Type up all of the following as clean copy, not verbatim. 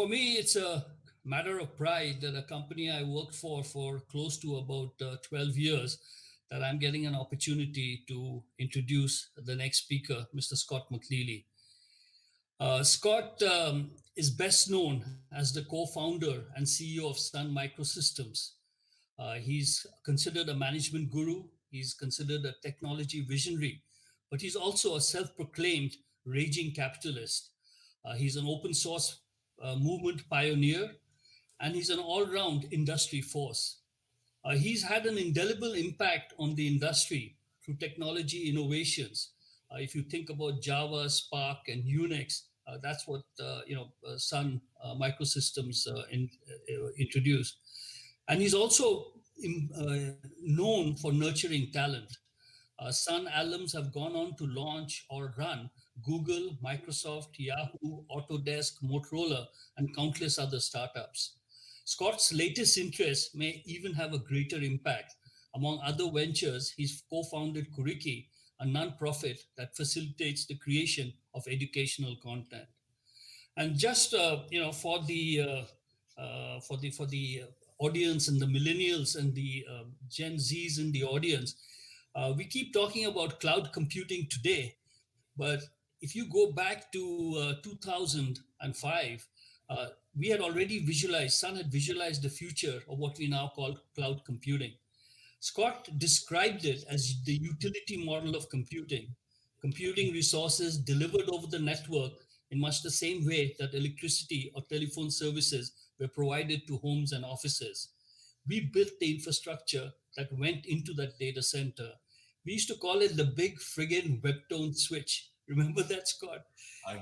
For me, it's a matter of pride that a company I worked for close to about 12 years, that I'm getting an opportunity to introduce the next speaker, Mr. Scott McNealy. Scott is best known as the co-founder and CEO of Sun Microsystems. He's considered a management guru. He's considered a technology visionary, but he's also a self-proclaimed raging capitalist. He's an open source movement pioneer, and he's an all-round industry force. He's had an indelible impact on the industry through technology innovations. If you think about Java, Spark, and Unix, that's what Sun Microsystems introduced. And he's also known for nurturing talent. Sun alums have gone on to launch or run Google, Microsoft, Yahoo, Autodesk, Motorola, and countless other startups. Scott's latest interest may even have a greater impact. Among other ventures, he's co-founded Curriki, a non-profit that facilitates the creation of educational content. And just for the audience and the millennials and the Gen Zs in the audience, we keep talking about cloud computing today, but if you go back to 2005, we had already visualized, Sun had visualized the future of what we now call cloud computing. Scott described it as the utility model of computing resources delivered over the network in much the same way that electricity or telephone services were provided to homes and offices. We built the infrastructure that went into that data center. We used to call it the big friggin' webtone switch. Remember that, Scott?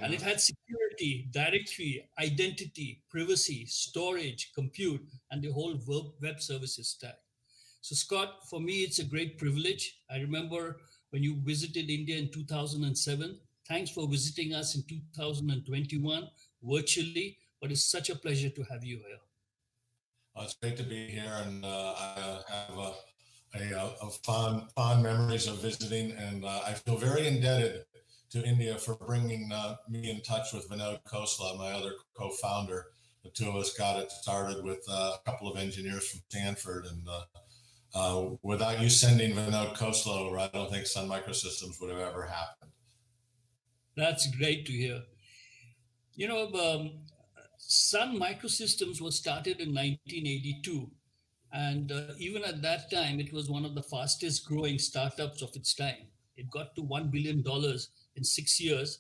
And it had security, directory, identity, privacy, storage, compute, and the whole web services stack. So Scott, for me, it's a great privilege. I remember when you visited India in 2007. Thanks for visiting us in 2021 virtually, but it's such a pleasure to have you here. It's great to be here, and I have fond memories of visiting, and I feel very indebted to India for bringing me in touch with Vinod Khosla, my other co-founder. The two of us got it started with a couple of engineers from Stanford, and without you sending Vinod Khosla over, I don't think Sun Microsystems would have ever happened. That's great to hear. Sun Microsystems was started in 1982. And even at that time, it was one of the fastest growing startups of its time. It got to $1 billion in 6 years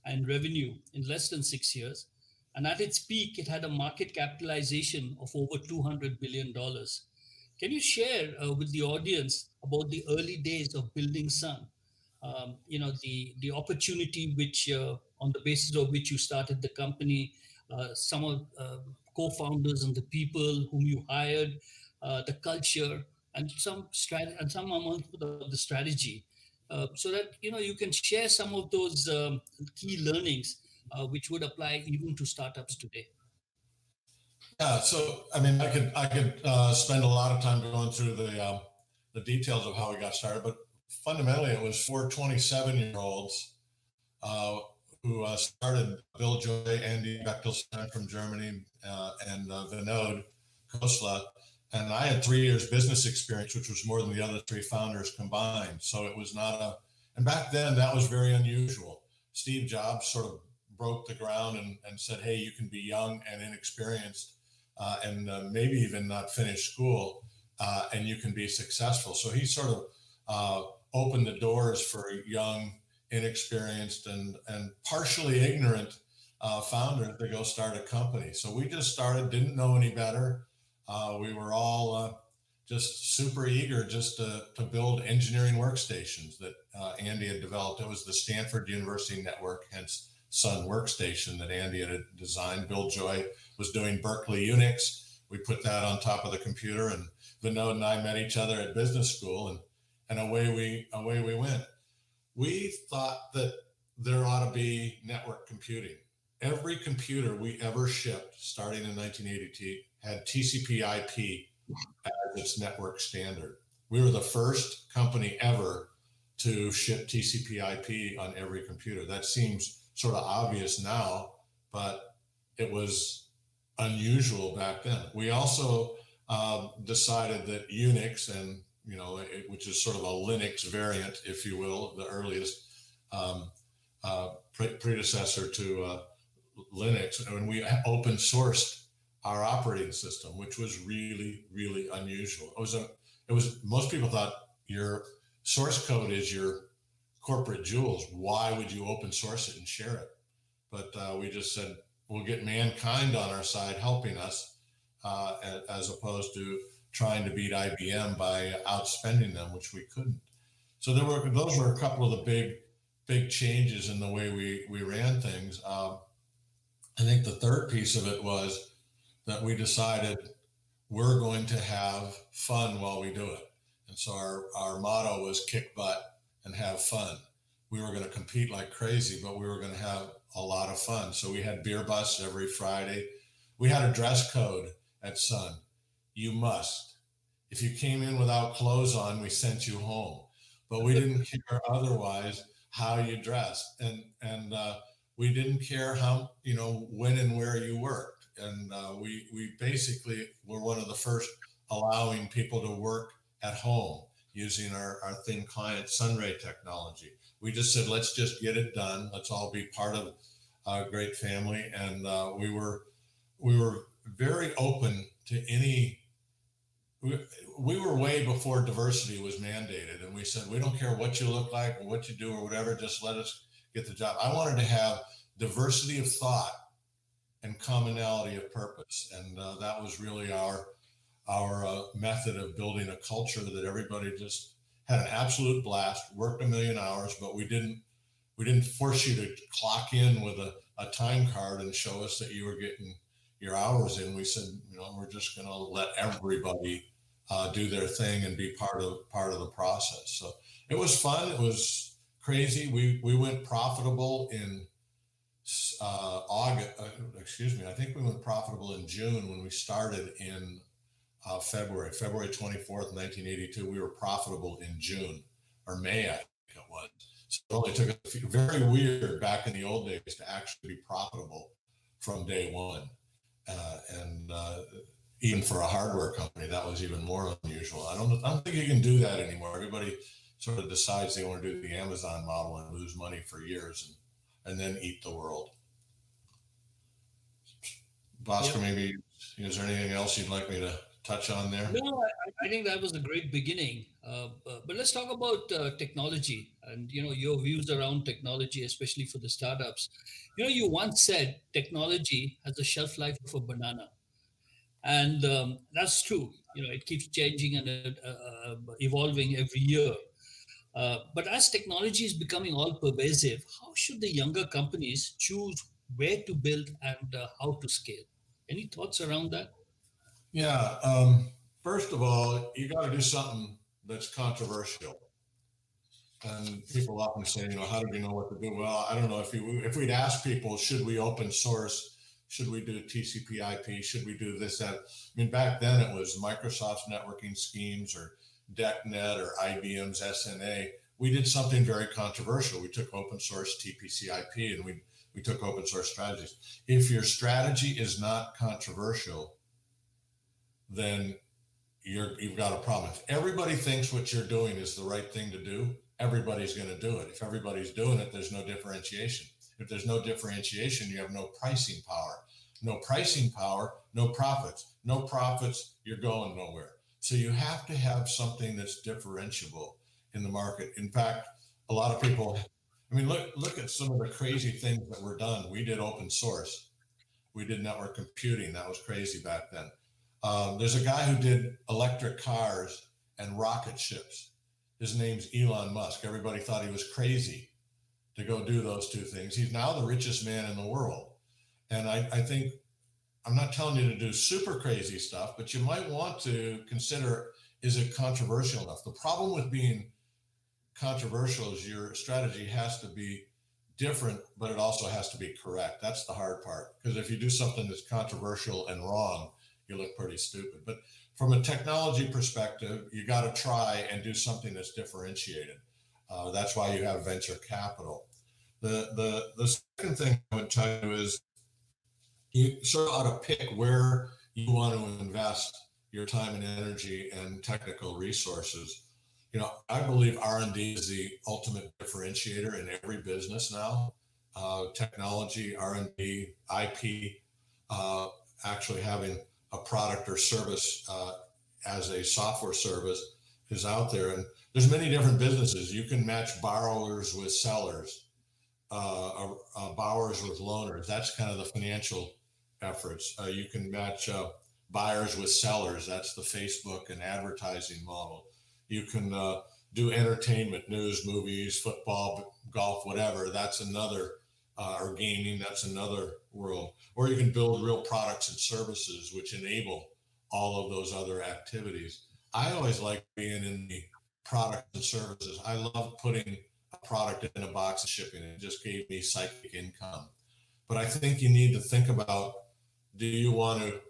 and revenue in less than 6 years. And at its peak, it had a market capitalization of over $200 billion. Can you share with the audience about the early days of building Sun? The opportunity which, on the basis of which you started the company, some of co-founders and the people whom you hired, the culture, and some amount of the strategy, so that you can share some of those key learnings which would apply even to startups today. Yeah, so I mean, I could spend a lot of time going through the details of how we got started, but fundamentally, it was 4 27-year-olds who started. Bill Joy, Andy Bechtelstein from Germany, and Vinod Khosla. And I had 3 years business experience, which was more than the other 3 founders combined. So it was not and back then that was very unusual. Steve Jobs sort of broke the ground and said, hey, you can be young and inexperienced and maybe even not finish school and you can be successful. So he sort of opened the doors for young, inexperienced and partially ignorant founders to go start a company. So we just started, didn't know any better. We were all just super eager just to build engineering workstations that Andy had developed. It was the Stanford University Network, hence Sun Workstation, that Andy had designed. Bill Joy was doing Berkeley Unix. We put that on top of the computer, and Vinod and I met each other at business school, and away we went. We thought that there ought to be network computing. Every computer we ever shipped, starting in 1982, had TCP/IP as its network standard. We were the first company ever to ship TCP/IP on every computer. That seems sort of obvious now, but it was unusual back then. We also decided that Unix and, which is sort of a Linux variant, if you will, the earliest predecessor to Linux, and we open sourced our operating system, which was really, really unusual. It was most people thought your source code is your corporate jewels. Why would you open source it and share it? But we just said, we'll get mankind on our side helping us, as opposed to trying to beat IBM by outspending them, which we couldn't. So those were a couple of the big changes in the way we ran things. I think the third piece of it was that we decided we're going to have fun while we do it. And so our motto was kick butt and have fun. We were going to compete like crazy, but we were going to have a lot of fun. So we had beer busts every Friday. We had a dress code at Sun. You must. If you came in without clothes on, we sent you home. But we didn't care otherwise how you dressed. And we didn't care how, when and where you worked. And we basically were one of the first allowing people to work at home using our thin client Sunray technology. We just said, let's just get it done. Let's all be part of a great family. And we were very open to any. We were way before diversity was mandated, and we said, we don't care what you look like or what you do or whatever, just let us get the job. I wanted to have diversity of thought and commonality of purpose, and that was really our method of building a culture that everybody just had an absolute blast, worked a million hours, but we didn't force you to clock in with a time card and show us that you were getting your hours in. We said, we're just going to let everybody do their thing and be part of the process. So it was fun. It was crazy. We went profitable in August. I think we went profitable in June when we started in February 24th, 1982. We were profitable in June or May, I think it was. So it only took very weird back in the old days to actually be profitable from day one. And even for a hardware company, that was even more unusual. I don't think you can do that anymore. Everybody sort of decides they want to do the Amazon model and lose money for years and then eat the world. Bhaskar, yep. Maybe, is there anything else you'd like me to touch on there? No, I think that was a great beginning. But let's talk about technology and, your views around technology, especially for the startups. You once said technology has a shelf life of a banana. And that's true. It keeps changing and evolving every year. But as technology is becoming all pervasive, how should the younger companies choose where to build and how to scale? Any thoughts around that? Yeah. First of all, you got to do something that's controversial. And people often say, how do we know what to do? Well, I don't know. If we'd ask people, should we open source? Should we do TCP/IP? Should we do this, that? I mean, back then it was Microsoft's networking schemes or DECnet or IBM's SNA. We did something very controversial. We took open source TCP/IP and we took open source strategies. If your strategy is not controversial, then you've got a problem. If everybody thinks what you're doing is the right thing to do, everybody's going to do it. If everybody's doing it, there's no differentiation. If there's no differentiation, you have no pricing power. No pricing power, no profits. No profits, you're going nowhere. So you have to have something that's differentiable in the market. In fact, a lot of people, look at some of the crazy things that were done. We did open source. We did network computing. That was crazy back then. There's a guy who did electric cars and rocket ships. His name's Elon Musk. Everybody thought he was crazy to go do those two things. He's now the richest man in the world. And I think, I'm not telling you to do super crazy stuff, but you might want to consider, is it controversial enough? The problem with being controversial is your strategy has to be different, but it also has to be correct. That's the hard part. Because if you do something that's controversial and wrong, you look pretty stupid. But from a technology perspective, you got to try and do something that's differentiated. That's why you have venture capital. The second thing I would tell you is you sort of ought to pick where you want to invest your time and energy and technical resources. I believe R&D is the ultimate differentiator in every business now. Technology, R&D, IP, actually having a product or service as a software service is out there. And there's many different businesses. You can match borrowers with sellers, borrowers with loaners. That's kind of the financial efforts. You can match buyers with sellers. That's the Facebook and advertising model. You can do entertainment, news, movies, football, golf, whatever. That's another, or gaming, that's another world. Or you can build real products and services which enable all of those other activities. I always like being in the product and services. I love putting a product in a box and shipping it. It just gave me psychic income. But I think you need to think about, do you want to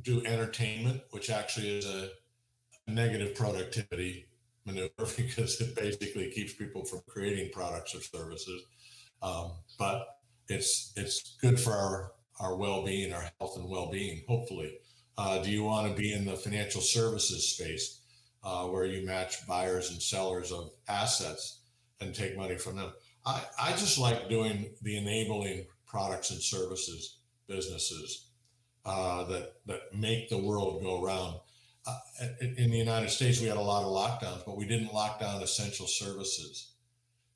do entertainment, which actually is a negative productivity maneuver because it basically keeps people from creating products or services. But it's good for our well-being, our health and well-being, hopefully. Do you want to be in the financial services space where you match buyers and sellers of assets and take money from them? I just like doing the enabling products and services businesses that make the world go round. In the United States, we had a lot of lockdowns, but we didn't lock down essential services.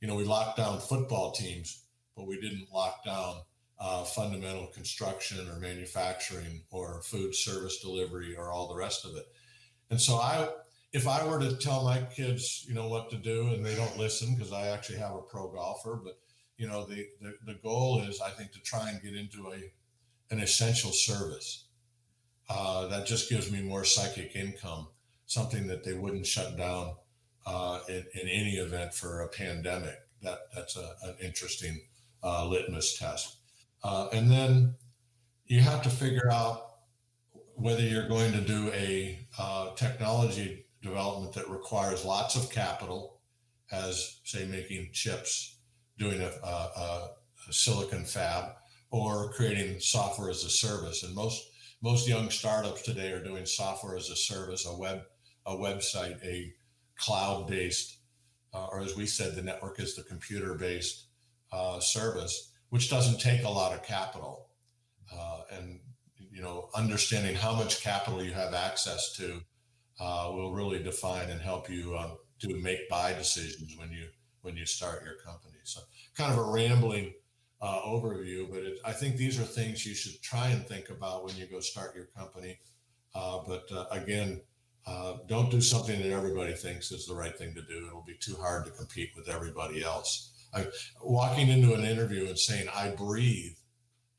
We locked down football teams, but we didn't lock down fundamental construction or manufacturing or food service delivery or all the rest of it. And so if I were to tell my kids, what to do, and they don't listen because I actually have a pro golfer, but the goal is, I think, to try and get into an essential service that just gives me more psychic income, something that they wouldn't shut down in any event for a pandemic. That's an interesting litmus test. And then you have to figure out whether you're going to do a technology development that requires lots of capital, as say making chips, doing a silicon fab, or creating software as a service. And most young startups today are doing software as a service, a website, a cloud-based, or as we said, the network is the computer-based service, which doesn't take a lot of capital. And understanding how much capital you have access to will really define and help you to make buy decisions when you start your company. So kind of a rambling overview, but I think these are things you should try and think about when you go start your company. But again, don't do something that everybody thinks is the right thing to do. It'll be too hard to compete with everybody else. Walking into an interview and saying, "I breathe,"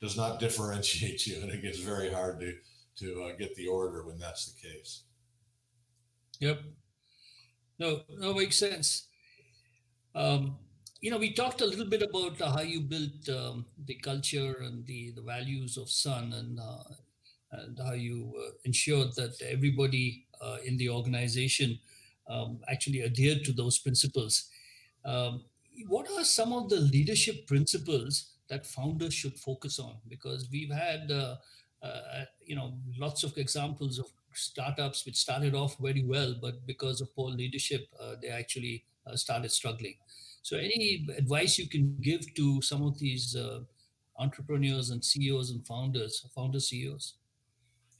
does not differentiate you, and it gets very hard to get the order when that's the case. Yep. No, makes sense. We talked a little bit about how you built the culture and the values of Sun, and how you ensured that everybody in the organization actually adhered to those principles. What are some of the leadership principles that founders should focus on? Because we've had lots of examples of startups which started off very well, but because of poor leadership, they actually started struggling. So any advice you can give to some of these entrepreneurs and CEOs and founder CEOs?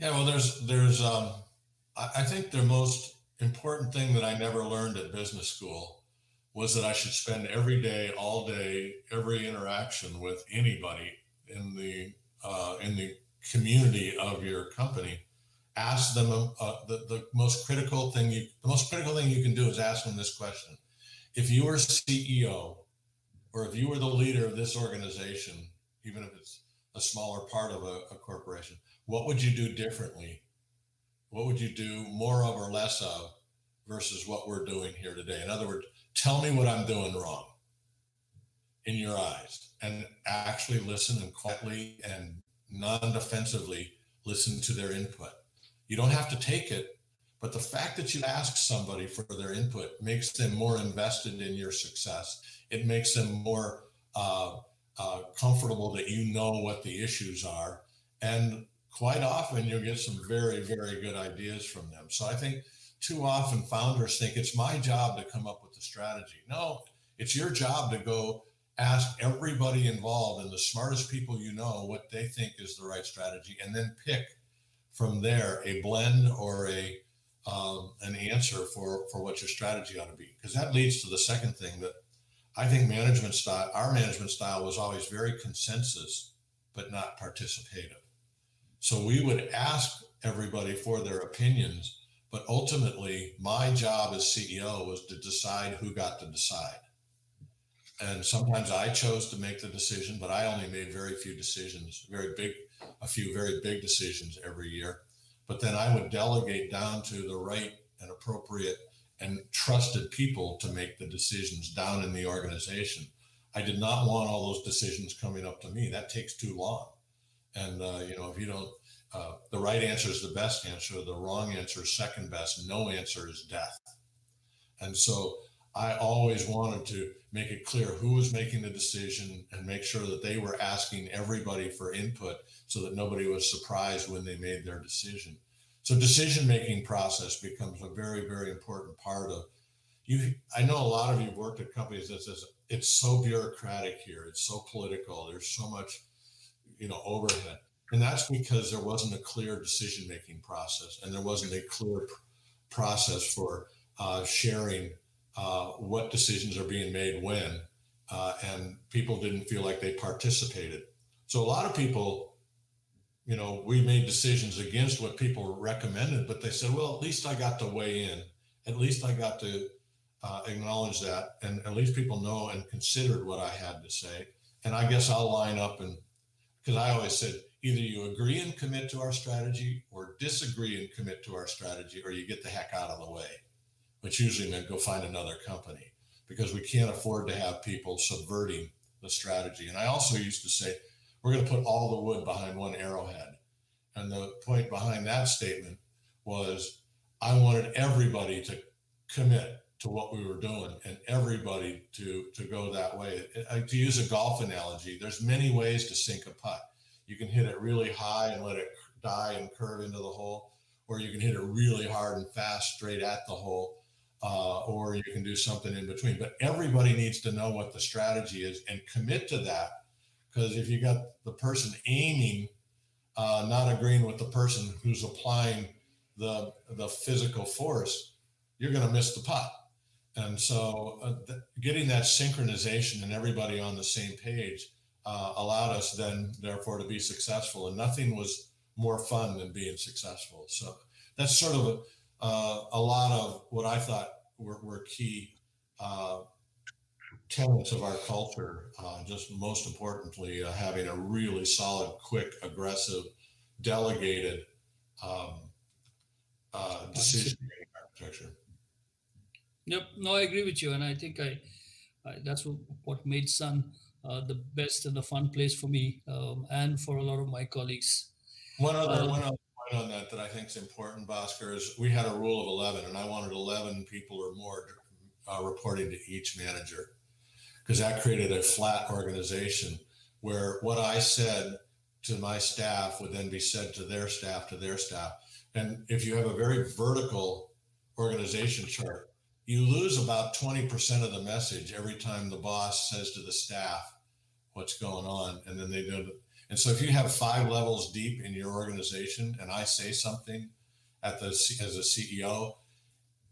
Yeah, well, there's I think the most important thing that I never learned at business school was that I should spend every day, all day, every interaction with anybody in the community of your company. Ask them the most critical thing you can do is ask them this question: if you were CEO, or if you were the leader of this organization, even if it's a smaller part of a corporation, what would you do differently? What would you do more of or less of versus what we're doing here today? In other words, tell me what I'm doing wrong in your eyes, and actually listen and quietly and non-defensively listen to their input. You don't have to take it, but the fact that you ask somebody for their input makes them more invested in your success. It makes them more comfortable that you know what the issues are. And quite often you'll get some very, very good ideas from them. So I think too often founders think it's my job to come up with the strategy. No, it's your job to go ask everybody involved and the smartest people you know what they think is the right strategy, and then pick from there a blend or an answer for what your strategy ought to be. Because that leads to the second thing, that I think our management style was always very consensus, but not participative. So we would ask everybody for their opinions, but ultimately my job as CEO was to decide who got to decide. And sometimes I chose to make the decision, but I only made very few decisions, a few very big decisions every year. But then I would delegate down to the right and appropriate and trusted people to make the decisions down in the organization. I did not want all those decisions coming up to me. That takes too long. And, if you don't, the right answer is the best answer. The wrong answer is second best. No answer is death. And so I always wanted to make it clear who was making the decision and make sure that they were asking everybody for input so that nobody was surprised when they made their decision. So decision-making process becomes a very, very important part of you. I know a lot of you have worked at companies that says it's so bureaucratic here. It's so political. There's so much, overhead. And that's because there wasn't a clear decision-making process, and there wasn't a clear process for sharing what decisions are being made when, and people didn't feel like they participated. So a lot of people, we made decisions against what people recommended, but they said, well, at least I got to weigh in. At least I got to acknowledge that, and at least people know and considered what I had to say. And I guess I'll line up, and because I always said, either you agree and commit to our strategy or disagree and commit to our strategy, or you get the heck out of the way, which usually meant go find another company, because we can't afford to have people subverting the strategy. And I also used to say, we're going to put all the wood behind one arrowhead. And the point behind that statement was I wanted everybody to commit to what we were doing and everybody to go that way. To use a golf analogy, there's many ways to sink a putt. You can hit it really high and let it die and curve into the hole, or you can hit it really hard and fast straight at the hole, or you can do something in between. But everybody needs to know what the strategy is and commit to that, because if you got the person aiming, not agreeing with the person who's applying the physical force, you're going to miss the putt. And so getting that synchronization and everybody on the same page allowed us then, therefore, to be successful. And nothing was more fun than being successful. So that's sort of a lot of what I thought were key tenets of our culture. Just most importantly, having a really solid, quick, aggressive, delegated decision-making architecture. Yep. No, I agree with you. And I think that's what made Sun the best and the fun place for me and for a lot of my colleagues. One other point on that I think is important, Bhaskar, is we had a rule of 11, and I wanted 11 people or more reporting to each manager, because that created a flat organization where what I said to my staff would then be said to their staff, And if you have a very vertical organization chart, you lose about 20% of the message every time the boss says to the staff what's going on, and then they do it. And so if you have 5 levels deep in your organization and I say something as a CEO,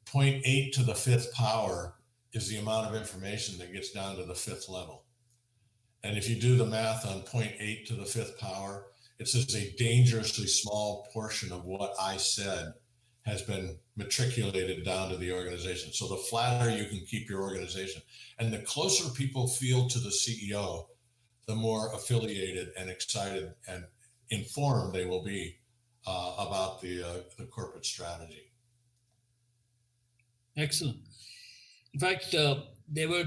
0.8 to the 5th power is the amount of information that gets down to the 5th level. And if you do the math on 0.8 to the 5th power, it's just a dangerously small portion of what I said has been matriculated down to the organization. So the flatter you can keep your organization, and the closer people feel to the CEO, the more affiliated and excited and informed they will be about the corporate strategy. Excellent. In fact, there were,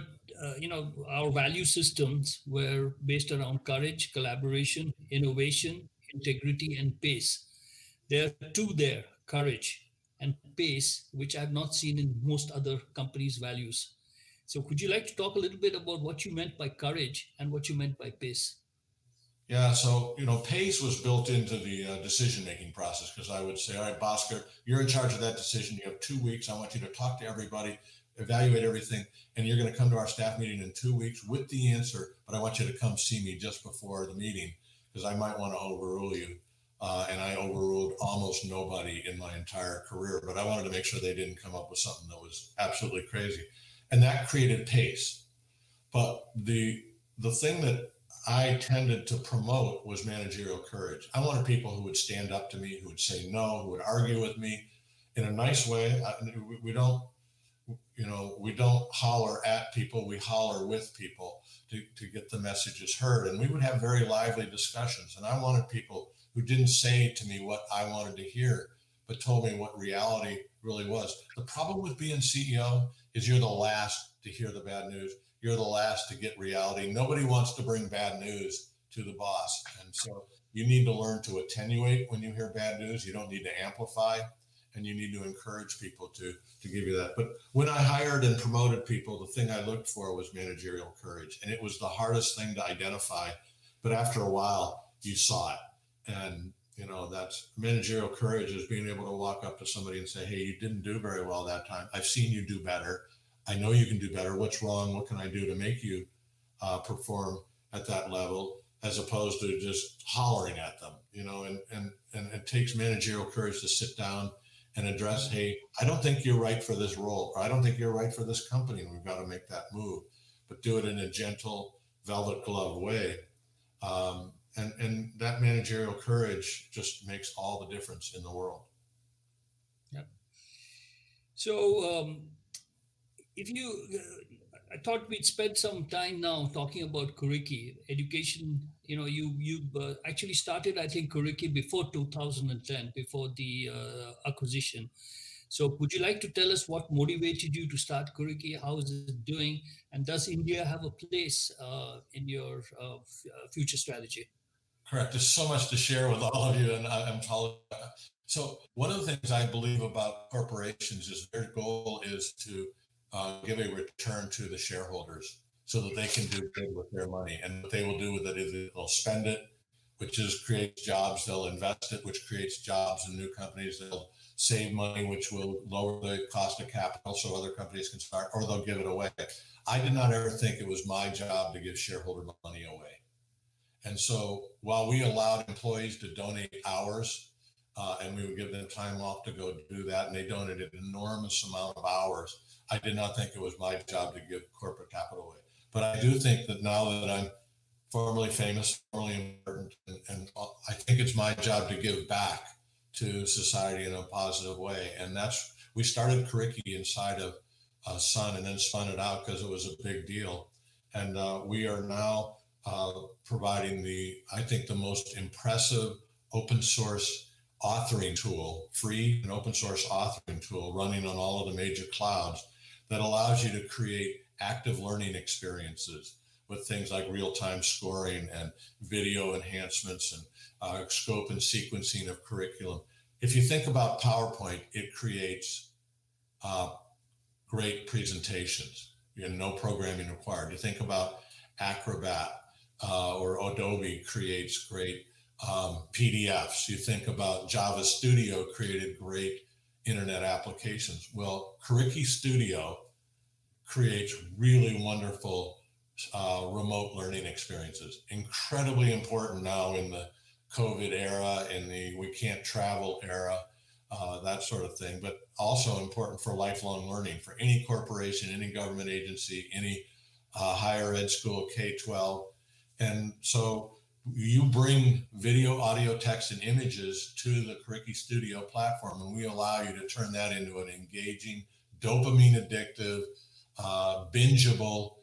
our value systems were based around courage, collaboration, innovation, integrity, and pace. There are 2 there, courage and pace, which I've not seen in most other companies' values. So could you like to talk a little bit about what you meant by courage and what you meant by pace? Yeah, so pace was built into the decision-making process because I would say, all right, Bhaskar, you're in charge of that decision. You have 2 weeks. I want you to talk to everybody, evaluate everything, and you're going to come to our staff meeting in 2 weeks with the answer. But I want you to come see me just before the meeting because I might want to overrule you. And I overruled almost nobody in my entire career, but I wanted to make sure they didn't come up with something that was absolutely crazy, and that created pace. But the thing that I tended to promote was managerial courage. I wanted people who would stand up to me, who would say no, who would argue with me in a nice way. We don't, we don't holler at people. We holler with people to get the messages heard. And we would have very lively discussions. And I wanted people who didn't say to me what I wanted to hear, but told me what reality really was. The problem with being CEO is you're the last to hear the bad news. You're the last to get reality. Nobody wants to bring bad news to the boss. And so you need to learn to attenuate when you hear bad news. You don't need to amplify, and you need to encourage people to give you that. But when I hired and promoted people, the thing I looked for was managerial courage. And it was the hardest thing to identify. But after a while, you saw it. And that's managerial courage, is being able to walk up to somebody and say, hey, you didn't do very well that time. I've seen you do better. I know you can do better. What's wrong? What can I do to make you perform at that level, as opposed to just hollering at them, and it takes managerial courage to sit down and address, hey, I don't think you're right for this role, or I don't think you're right for this company, and we've got to make that move, but do it in a gentle velvet glove way. And that managerial courage just makes all the difference in the world. Yeah. So if you, I thought we'd spend some time now talking about Curriki education. You actually started, I think, Curriki before 2010, before the acquisition. So would you like to tell us what motivated you to start Curriki? How is it doing? And does India have a place in your future strategy? Correct. There's so much to share with all of you, and I'm following. So one of the things I believe about corporations is their goal is to give a return to the shareholders so that they can do good with their money. And what they will do with it is they'll spend it, which is creates jobs. They'll invest it, which creates jobs in new companies. They'll save money, which will lower the cost of capital so other companies can start, or they'll give it away. I did not ever think it was my job to give shareholder money away. And so while we allowed employees to donate hours, and we would give them time off to go do that, and they donated an enormous amount of hours, I did not think it was my job to give corporate capital away. But I do think that now that I'm formally famous, formally important, and I think it's my job to give back to society in a positive way. And we started Curriki inside of Sun and then spun it out because it was a big deal. And we are now providing I think the most impressive open source authoring tool, free and open source authoring tool running on all of the major clouds that allows you to create active learning experiences with things like real-time scoring and video enhancements and scope and sequencing of curriculum. If you think about PowerPoint, it creates great presentations, no programming required. You think about Acrobat or Adobe creates great PDFs. You think about Java Studio created great internet applications. Well, Curriki Studio creates really wonderful remote learning experiences. Incredibly important now in the COVID era, in the we can't travel era, that sort of thing, but also important for lifelong learning for any corporation, any government agency, any higher ed school, K-12. And so you bring video, audio, text, and images to the Curriki Studio platform, and we allow you to turn that into an engaging, dopamine addictive, bingeable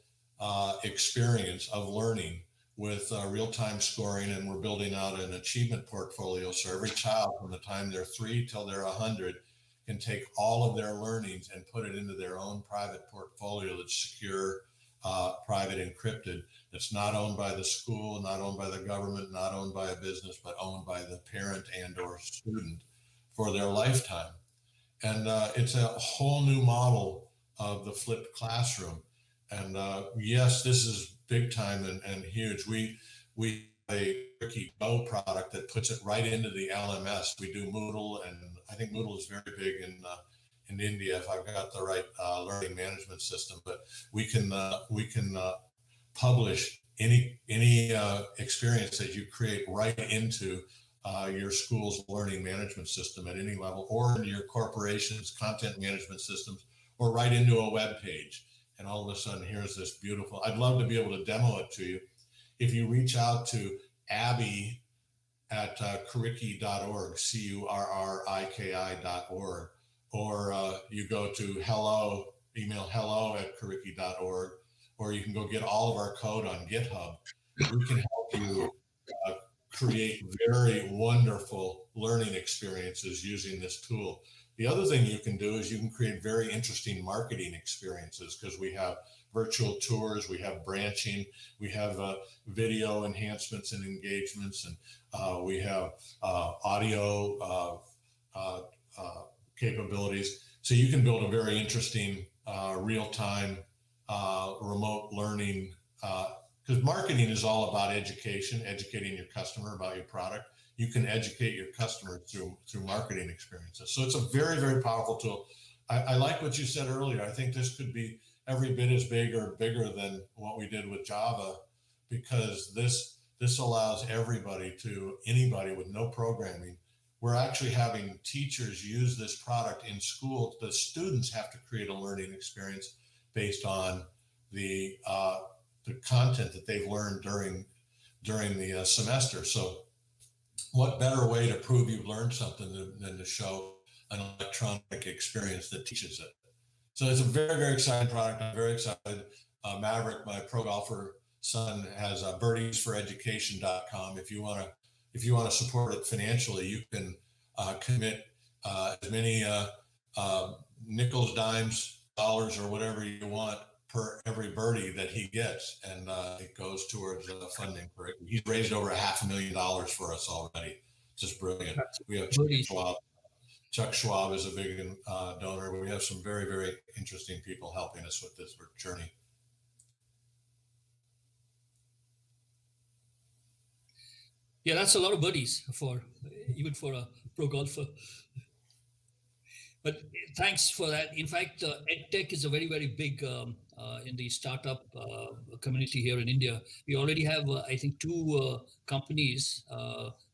experience of learning with real-time scoring. And we're building out an achievement portfolio. So every child from the time they're 3 till they're 100 can take all of their learnings and put it into their own private portfolio that's secure, private, encrypted, that's not owned by the school, not owned by the government, not owned by a business, but owned by the parent and or student for their lifetime. And it's a whole new model of the flipped classroom. And yes, this is big time and huge. We have a Curriki Go product that puts it right into the LMS. We do Moodle, and I think Moodle is very big in India, if I've got the right learning management system. But we can publish any experience that you create right into your school's learning management system at any level, or into your corporation's content management systems, or right into a web page. And all of a sudden, here's this beautiful. I'd love to be able to demo it to you. If you reach out to Abby at curriki.org, curriki.org, or you go to email hello at curriki.org, or you can go get all of our code on GitHub. We can help you create very wonderful learning experiences using this tool. The other thing you can do is you can create very interesting marketing experiences, because we have virtual tours, we have branching, we have video enhancements and engagements, and we have audio capabilities. So you can build a very interesting real-time remote learning, because marketing is all about education, educating your customer about your product. You can educate your customers through marketing experiences. So it's a very, very powerful tool. I like what you said earlier. I think this could be every bit as big or bigger than what we did with Java, because this allows anybody with no programming. We're actually having teachers use this product in school. The students have to create a learning experience based on the content that they've learned during the semester. So what better way to prove you've learned something than to show an electronic experience that teaches it? So it's a very, very exciting product. I'm very excited. Maverick, my pro golfer son, has birdiesforeducation.com. If you want to support it financially, you can commit as many nickels, dimes, dollars, or whatever you want per every birdie that he gets, and it goes towards funding for it. He's raised over $500,000 for us already. Just brilliant. We have Schwab. Chuck Schwab is a big donor. We have some very, very interesting people helping us with this journey. Yeah, that's a lot of birdies even for a pro golfer. But thanks for that. In fact, EdTech is a very, very big in the startup community here in India. We already have, I think, two companies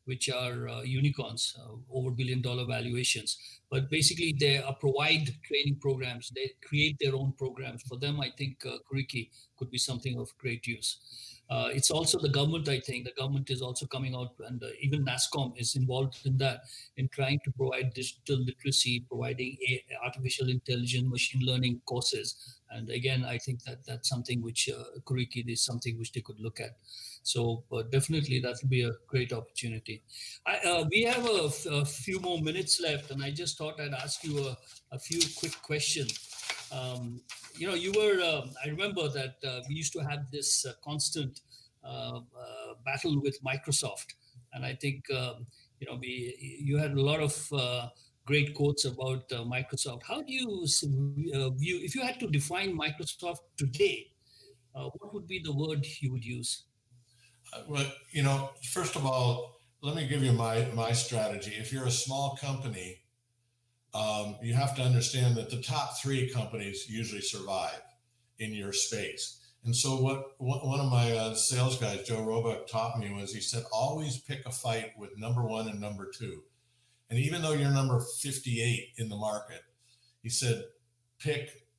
which are unicorns, over $1 billion valuations. But basically, they provide training programs. They create their own programs. For them, I think Curriki could be something of great use. It's also the government, I think. The government is also coming out, and even NASSCOM is involved in that, in trying to provide digital literacy, providing artificial intelligence, machine learning courses. And again, I think that's something which Curriki is something which they could look at. So definitely that will be a great opportunity. We have a few more minutes left, and I just thought I'd ask you a few quick questions. You were, I remember that we used to have this constant battle with Microsoft. And I think, you had a lot of great quotes about Microsoft. How do you view, if you had to define Microsoft today, what would be the word you would use? Well, first of all, let me give you my strategy. If you're a small company, you have to understand that the top 3 companies usually survive in your space. And so what one of my sales guys, Joe Roebuck, taught me was, he said, always pick a fight with number 1 and number 2. And even though you're number 58 in the market, he said,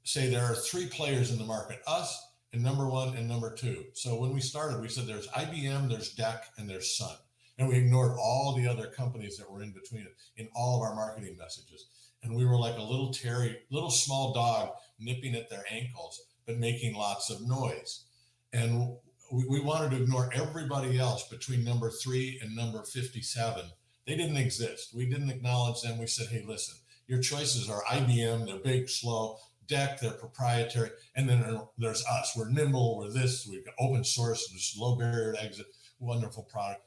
say there are 3 players in the market, us and number 1 and number 2. So when we started, we said there's IBM, there's DEC, and there's Sun. And we ignored all the other companies that were in between it in all of our marketing messages. And we were like a little small dog nipping at their ankles, but making lots of noise. And we wanted to ignore everybody else between number 3 and number 57. They didn't exist. We didn't acknowledge them. We said, hey, listen, your choices are IBM, they're big, slow, DEC, they're proprietary, and then there's us. We're nimble, we're this, we've got open source, there's low barrier to exit, wonderful product.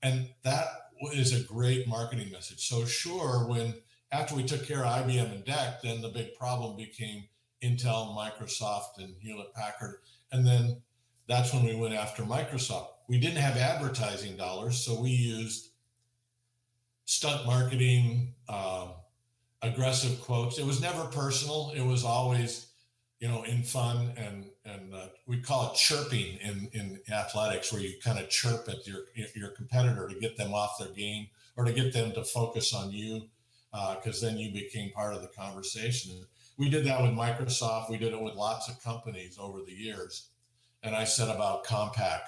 And that is a great marketing message. So sure, after we took care of IBM and DEC, then the big problem became Intel, Microsoft, and Hewlett Packard. And then that's when we went after Microsoft. We didn't have advertising dollars, so we used stunt marketing, aggressive quotes. It was never personal. It was always, in fun, and we call it chirping in athletics, where you kind of chirp at your competitor to get them off their game or to get them to focus on you, because then you became part of the conversation. We did that with Microsoft. We did it with lots of companies over the years. And I said about Compaq,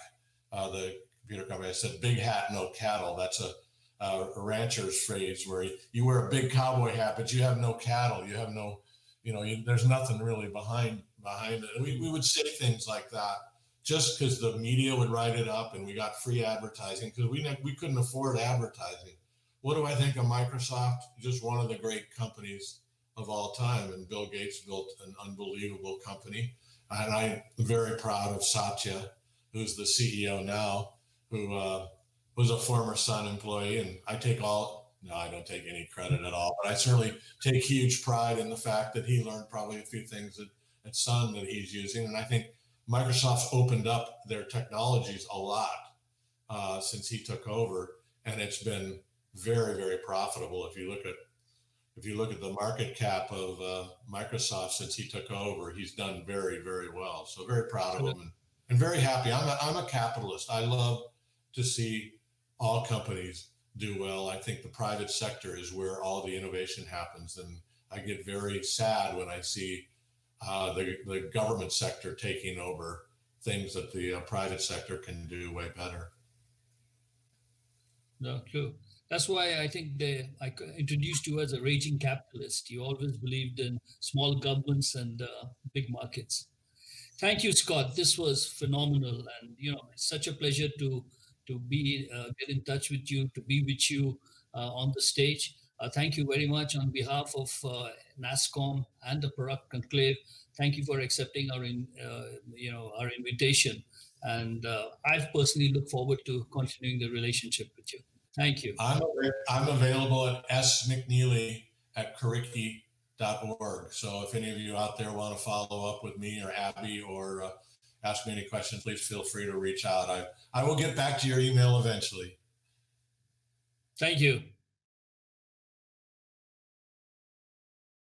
the computer company, I said, big hat, no cattle. That's a rancher's phrase, where you wear a big cowboy hat, but you have no cattle. You have no, there's nothing really behind it. We would say things like that just because the media would write it up, and we got free advertising because we couldn't afford advertising. What do I think of Microsoft? Just one of the great companies of all time. And Bill Gates built an unbelievable company. And I'm very proud of Satya, who's the CEO now, who was a former Sun employee. And I don't take any credit at all, but I certainly take huge pride in the fact that he learned probably a few things at Sun that he's using. And I think Microsoft's opened up their technologies a lot since he took over. And it's been very, very profitable. If you look at the market cap of Microsoft since he took over, he's done very, very well. So very proud of him and very happy. I'm a capitalist. I love to see all companies do well. I think the private sector is where all the innovation happens. And I get very sad when I see the government sector taking over things that the private sector can do way better. No, true. That's why I think I introduced you as a raging capitalist. You always believed in small governments and big markets. Thank you, Scott. This was phenomenal, and it's such a pleasure to be get in touch with you, to be with you on the stage. Thank you very much on behalf of NASSCOM and the Product Conclave. Thank you for accepting our our invitation, and I personally look forward to continuing the relationship with you. Thank you. I'm available at smcnealy@curriki.org. So if any of you out there want to follow up with me or Abby or ask me any questions, please feel free to reach out. I will get back to your email eventually. Thank you.